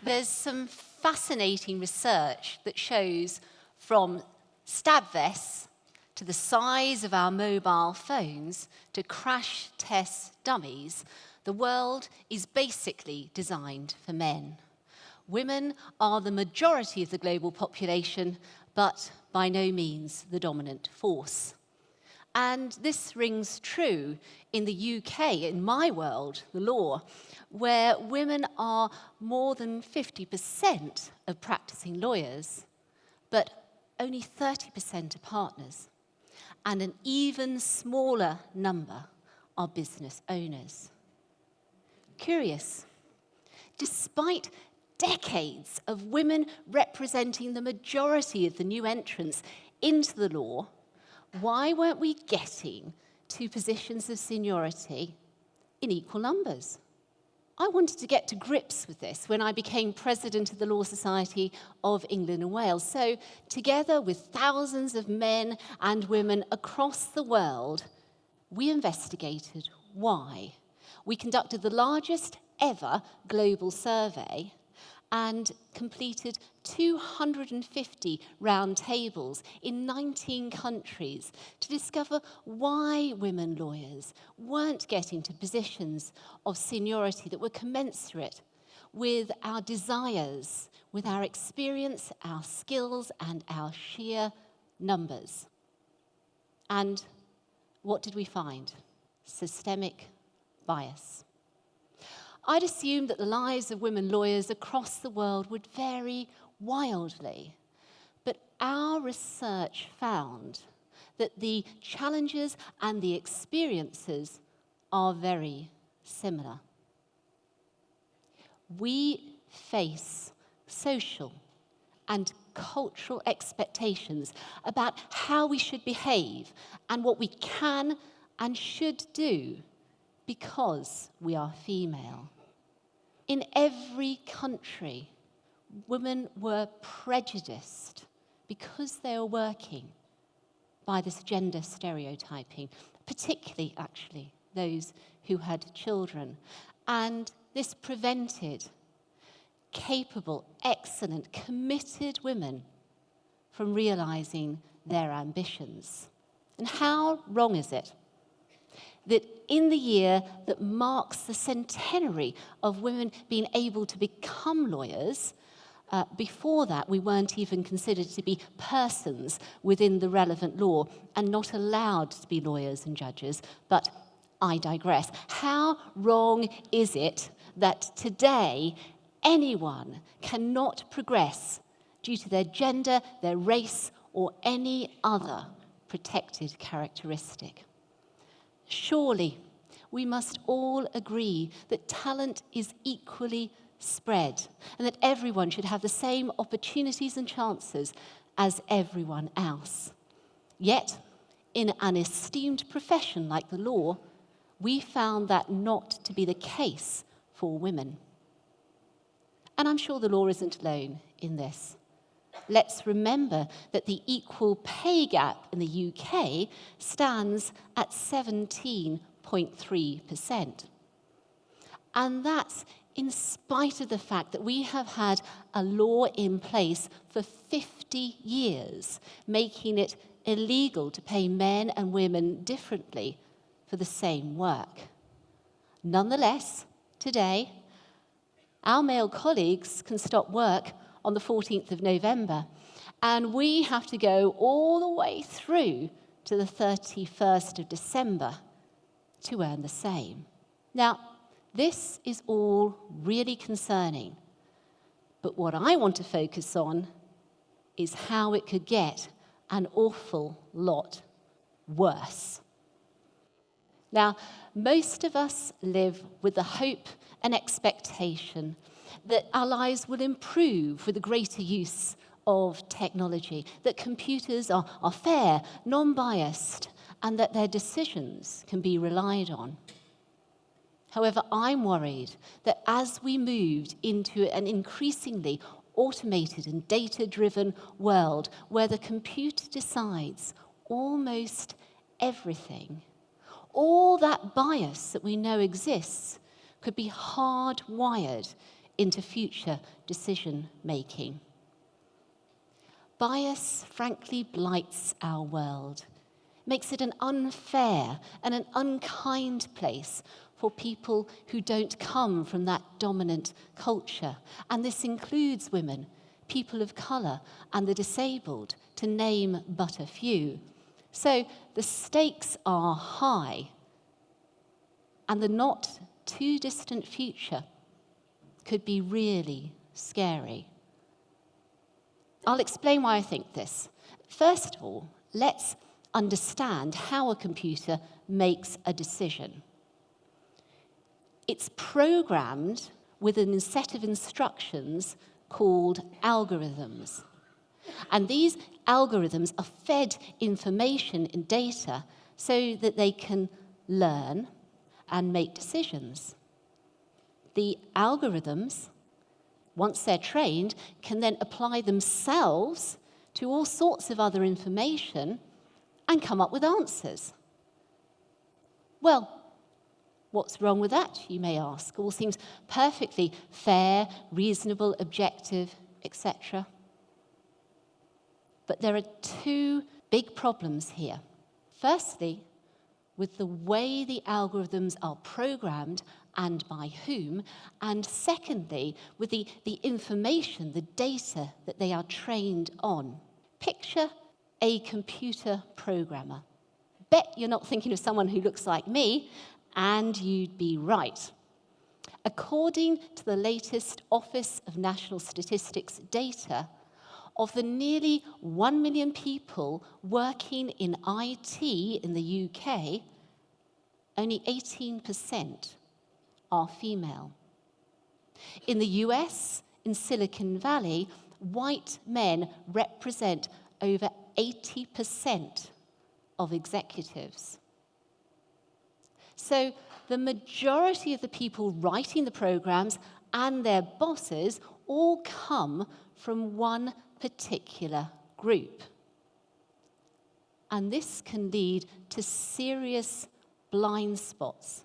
There's some fascinating research that shows from stab vests to the size of our mobile phones to crash test dummies, the world is basically designed for men. Women are the majority of the global population, but by no means the dominant force. And this rings true in the UK, in my world, the law, where women are more than 50% of practicing lawyers, but only 30% are partners, and an even smaller number are business owners. Curious, despite decades of women representing the majority of the new entrants into the law, why weren't we getting to positions of seniority in equal numbers? I wanted to get to grips with this when I became president of the Law Society of England and Wales. So, together with thousands of men and women across the world, we investigated why. We conducted the largest ever global survey and completed 250 round tables in 19 countries to discover why women lawyers weren't getting to positions of seniority that were commensurate with our desires, with our experience, our skills, and our sheer numbers. And what did we find? Systemic bias. I'd assumed that the lives of women lawyers across the world would vary wildly, but our research found that the challenges and the experiences are very similar. We face social and cultural expectations about how we should behave and what we can and should do because we are female. In every country, women were prejudiced because they were working by this gender stereotyping, particularly, actually, those who had children. And this prevented capable, excellent, committed women from realizing their ambitions. And how wrong is it that in the year that marks the centenary of women being able to become lawyers, before that we weren't even considered to be persons within the relevant law and not allowed to be lawyers and judges, but I digress. How wrong is it that today anyone cannot progress due to their gender, their race, or any other protected characteristic? Surely, we must all agree that talent is equally spread and that everyone should have the same opportunities and chances as everyone else. Yet, in an esteemed profession like the law, we found that not to be the case for women. And I'm sure the law isn't alone in this. Let's remember that the equal pay gap in the UK stands at 17.3%. And that's in spite of the fact that we have had a law in place for 50 years, making it illegal to pay men and women differently for the same work. Nonetheless, today, our male colleagues can stop work on the 14th of November, and we have to go all the way through to the 31st of December to earn the same. Now, this is all really concerning, but what I want to focus on is how it could get an awful lot worse. Now, most of us live with the hope and expectation that our lives will improve with the greater use of technology, that computers are fair, non-biased, and that their decisions can be relied on. However, I'm worried that as we moved into an increasingly automated and data-driven world where the computer decides almost everything, all that bias that we know exists could be hardwired into future decision-making. Bias, frankly, blights our world, makes it an unfair and an unkind place for people who don't come from that dominant culture. And this includes women, people of colour, and the disabled, to name but a few. So the stakes are high, and the not too distant future could be really scary. I'll explain why I think this. First of all, let's understand how a computer makes a decision. It's programmed with a set of instructions called algorithms. And these algorithms are fed information and data so that they can learn and make decisions. The algorithms, once they're trained, can then apply themselves to all sorts of other information and come up with answers. Well, what's wrong with that, you may ask? All seems perfectly fair, reasonable, objective, etc. But there are two big problems here. Firstly, with the way the algorithms are programmed and by whom, and secondly, with the information, the data that they are trained on. Picture a computer programmer. Bet you're not thinking of someone who looks like me, and you'd be right. According to the latest Office of National Statistics data, of the nearly 1 million people working in IT in the UK, only 18% are female. In the US, in Silicon Valley, white men represent over 80% of executives. So the majority of the people writing the programs and their bosses all come from one particular group. And this can lead to serious blind spots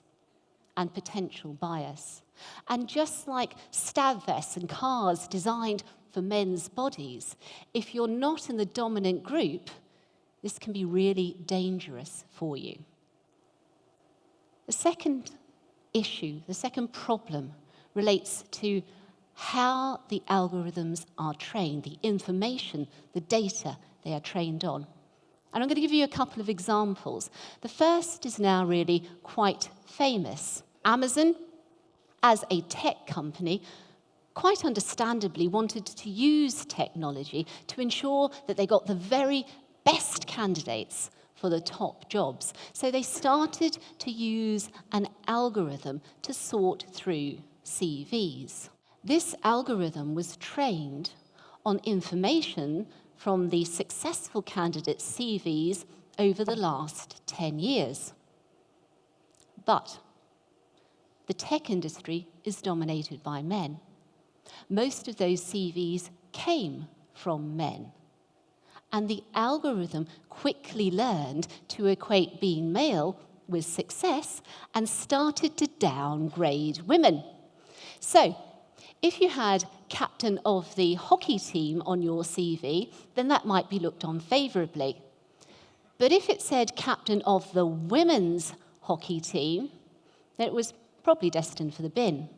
and potential bias. And just like stab vests and cars designed for men's bodies, if you're not in the dominant group, this can be really dangerous for you. The second issue, the second problem, relates to how the algorithms are trained, the information, the data they are trained on. And I'm going to give you a couple of examples. The first is now really quite famous. Amazon, as a tech company, quite understandably wanted to use technology to ensure that they got the very best candidates for the top jobs. So they started to use an algorithm to sort through CVs. This algorithm was trained on information from the successful candidates' CVs over the last 10 years. But the tech industry is dominated by men. Most of those CVs came from men. And the algorithm quickly learned to equate being male with success and started to downgrade women. So, if you had captain of the hockey team on your CV, then that might be looked on favourably. But if it said captain of the women's hockey team, then it was probably destined for the bin.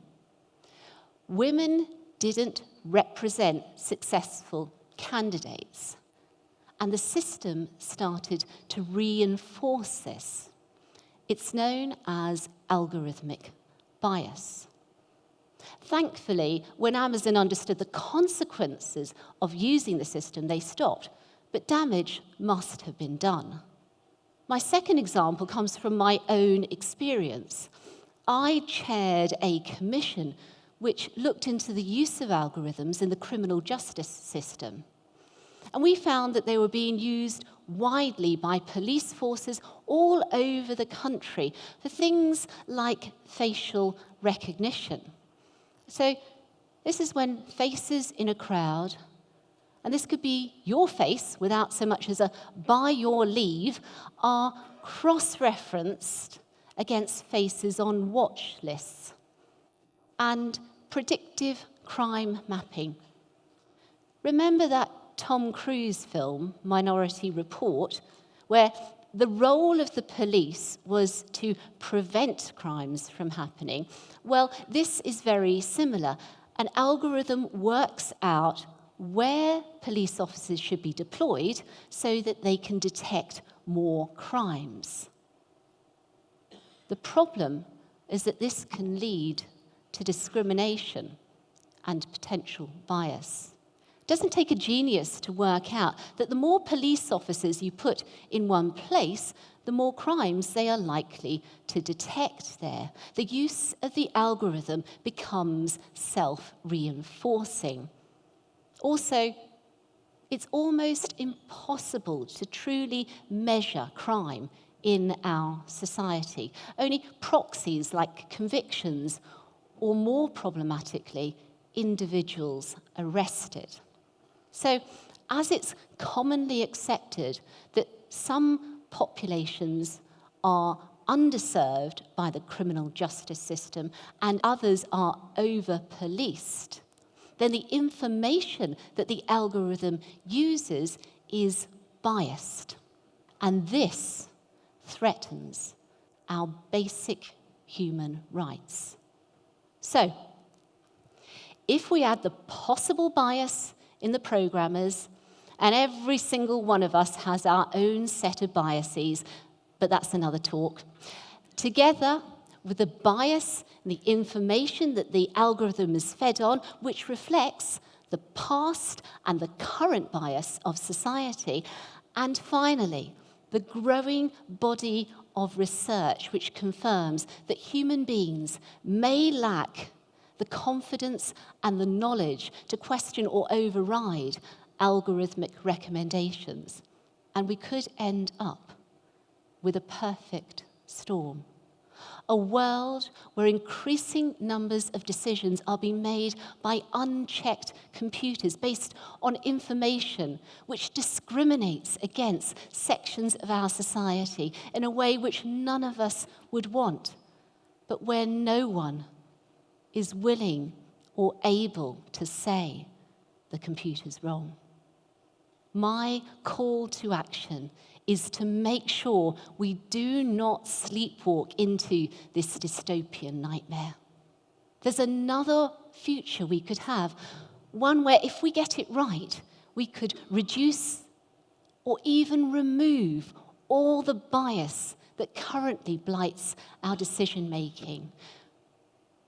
Women didn't represent successful candidates. And the system started to reinforce this. It's known as algorithmic bias. Thankfully, when Amazon understood the consequences of using the system, they stopped. But damage must have been done. My second example comes from my own experience. I chaired a commission which looked into the use of algorithms in the criminal justice system. And we found that they were being used widely by police forces all over the country for things like facial recognition. So this is when faces in a crowd, and this could be your face without so much as a by your leave, are cross-referenced against faces on watch lists. And predictive crime mapping. Remember that Tom Cruise film, Minority Report, where the role of the police was to prevent crimes from happening? Well, this is very similar. An algorithm works out where police officers should be deployed so that they can detect more crimes. The problem is that this can lead to discrimination and potential bias. It doesn't take a genius to work out that the more police officers you put in one place, the more crimes they are likely to detect there. The use of the algorithm becomes self-reinforcing. Also, it's almost impossible to truly measure crime in our society. Only proxies like convictions, or more problematically, individuals arrested. So, as it's commonly accepted that some populations are underserved by the criminal justice system and others are over-policed, then the information that the algorithm uses is biased. And this threatens our basic human rights. So, if we add the possible bias in the programmers, and every single one of us has our own set of biases, but that's another talk, together with the bias and the information that the algorithm is fed on, which reflects the past and the current bias of society, and finally, the growing body of research which confirms that human beings may lack the confidence and the knowledge to question or override algorithmic recommendations. And we could end up with a perfect storm. A world where increasing numbers of decisions are being made by unchecked computers based on information which discriminates against sections of our society in a way which none of us would want, but where no one is willing or able to say the computer's wrong. My call to action is to make sure we do not sleepwalk into this dystopian nightmare. There's another future we could have, one where if we get it right, we could reduce or even remove all the bias that currently blights our decision-making,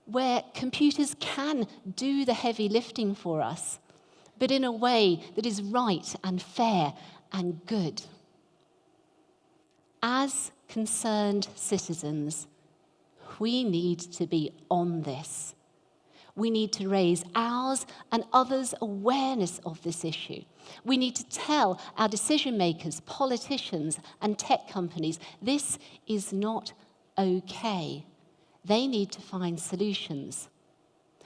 where computers can do the heavy lifting for us, but in a way that is right and fair and good. As concerned citizens, we need to be on this. We need to raise ours and others' awareness of this issue. We need to tell our decision makers, politicians, and tech companies this is not okay. They need to find solutions.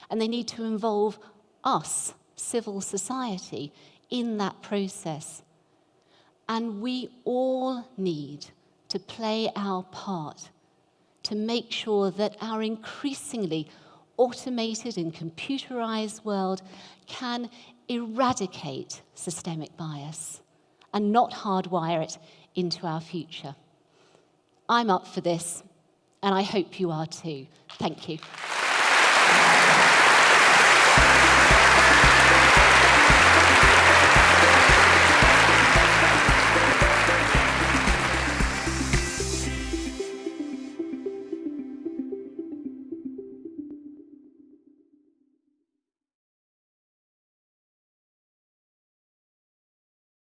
And they need to involve us, civil society, in that process. And we all need to play our part to make sure that our increasingly automated and computerized world can eradicate systemic bias and not hardwire it into our future. I'm up for this, and I hope you are too. Thank you.